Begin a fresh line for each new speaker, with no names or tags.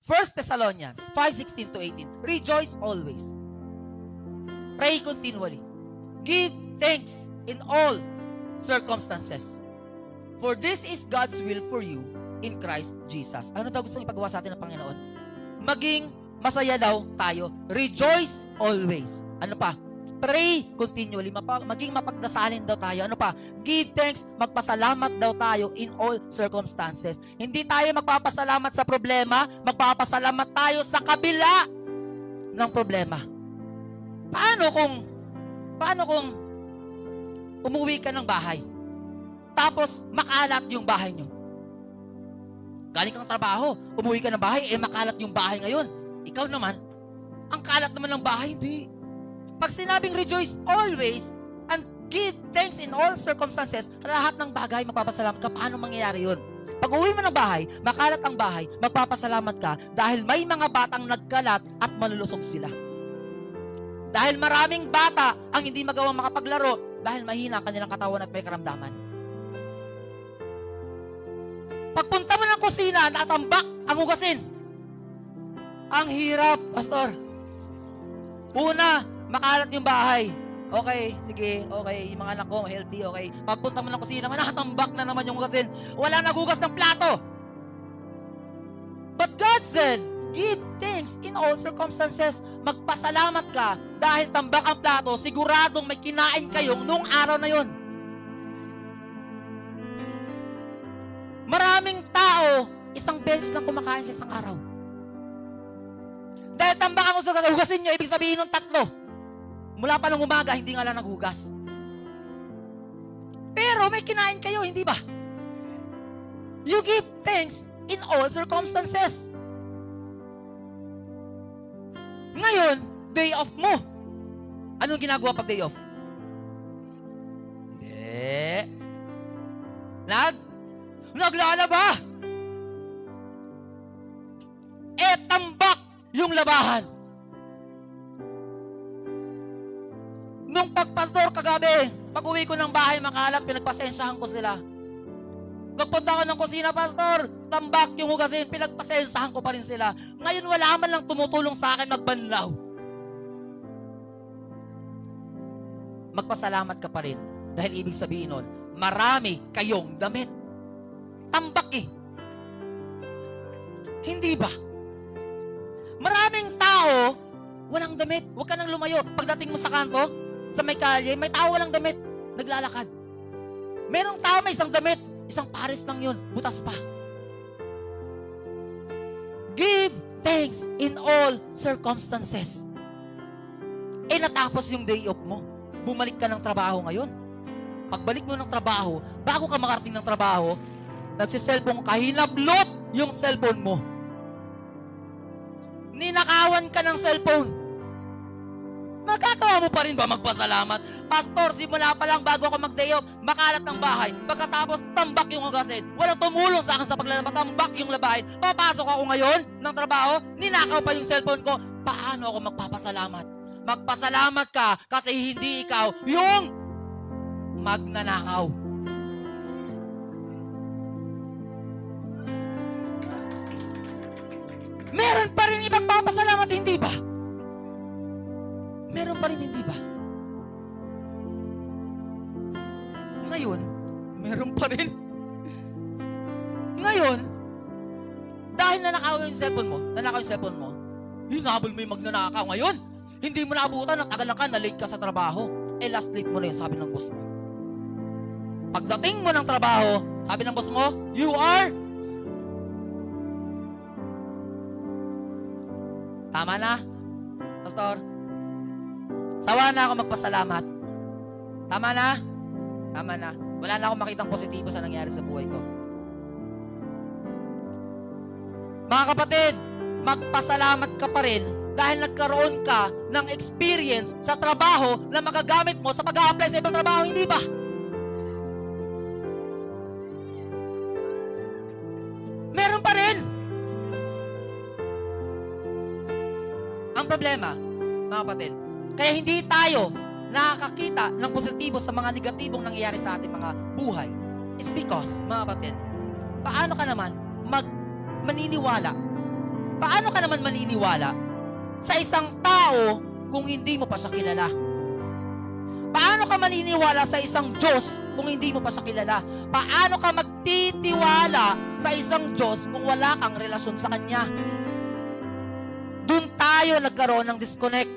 1 Thessalonians 5:16 to 18. Rejoice always. Pray continually. Give thanks in all circumstances. For this is God's will for you in Christ Jesus. Ano daw gustong ipagawa sa atin ng Panginoon? Maging masaya daw tayo. Rejoice always. Ano pa? Pray continually. Maging mapagdasalin daw tayo. Ano pa? Give thanks. Magpasalamat daw tayo in all circumstances. Hindi tayo magpapasalamat sa problema. Magpapasalamat tayo sa kabila ng problema. Paano kung umuwi ka ng bahay, tapos makalat yung bahay nyo? Galing kang trabaho, umuwi ka ng bahay, makalat yung bahay ngayon. Ikaw naman, ang kalat naman ng bahay, hindi. Pag sinabing rejoice always and give thanks in all circumstances, lahat ng bagay magpapasalamat ka. Paano mangyayari yun? Pag uwi mo ng bahay, makalat ang bahay, magpapasalamat ka dahil may mga batang nagkalat at malulusog sila. Dahil maraming bata ang hindi magawang makapaglaro dahil mahina ang kanilang katawan at may karamdaman. Pagpunta mo ng kusina, natambak ang hugasin. Ang hirap, pastor. Una, makalat yung bahay. Okay, sige, okay. Yung mga anak ko, healthy, okay. Pagpunta mo ng kusina, nakatambak na naman yung hugasin. Wala nagugas ng plato. But God said, give thanks in all circumstances. Magpasalamat ka dahil tambak ang plato, siguradong may kinain kayong nung araw na yon. Maraming tao, isang beses lang kumakain sa isang araw. Dahil tambak ang hugasin nyo, ibig sabihin ng 3. Mula pa ng umaga, hindi nga lang naghugas. Pero may kinain kayo, hindi ba? You give thanks in all circumstances. Ngayon, day off mo. Anong ginagawa pag day off? Hindi. Naglalaba. Tambak yung labahan. Nung pagpastor kagabi, pag uwi ko ng bahay makalat, pinagpasensyahan ko sila. Nagpunta ko ng kusina, pastor, tambak yung hugasin, pinagpasensyahan ko pa rin sila. Ngayon wala man lang tumutulong sa akin magbanlaw. Magpasalamat ka pa rin dahil ibig sabihin nun, marami kayong damit. Tambak Hindi ba? Maraming tao walang damit. Huwag ka nang lumayo. Pagdating mo sa kanto, sa may kalye, may tao walang damit. Naglalakad. Merong tao may isang damit. Isang pares lang yun. Butas pa. Give thanks in all circumstances. Natapos yung day off mo. Bumalik ka ng trabaho ngayon. Pagbalik mo ng trabaho, bago ka makarating ng trabaho, nagsiselfone ka, hinablot yung cellphone mo. Ninakawan ka ng cellphone. Magkatawa mo pa rin ba magpasalamat? Pastor, simula pa lang bago ako mag-day off, makalat ng bahay. Pagkatapos, tambak yung hugasin. Walang tumulong sa akin sa paglalaba, tambak yung labahin. Papasok ako ngayon ng trabaho, ninakaw pa yung cellphone ko. Paano ako magpapasalamat? Magpasalamat ka kasi hindi ikaw yung magnanakaw. Meron pa rin ibang papasalamat, hindi ba? Meron pa rin, hindi ba? Ngayon, meron pa rin. Ngayon, dahil nanakaw yung cellphone mo, hinabol mo yung magnanakaw. Ngayon, hindi mo naabutan, natagal ka, na-late ka sa trabaho. Last late mo na yun, sabi ng boss mo. Pagdating mo ng trabaho, sabi ng boss mo, you are... Tama na, pastor. Sawa na ako magpasalamat. Tama na? Tama na. Wala na akong makitang positibo sa nangyari sa buhay ko. Mga kapatid, magpasalamat ka pa rin dahil nagkaroon ka ng experience sa trabaho na magagamit mo sa pag-a-apply sa ibang trabaho, hindi ba? Meron pa rin. Ang problema, mga kapatid, kaya hindi tayo nakakakita ng positibo sa mga negatibong nangyayari sa ating mga buhay is because, mga kapatid, paano ka naman maniniwala? Paano paano ka naman maniniwala sa isang tao kung hindi mo pa siya kilala? Paano ka maniniwala sa isang Diyos kung hindi mo pa siya kilala? Paano ka magtitiwala sa isang Diyos kung wala kang relasyon sa Kanya? Doon tayo nagkaroon ng disconnect.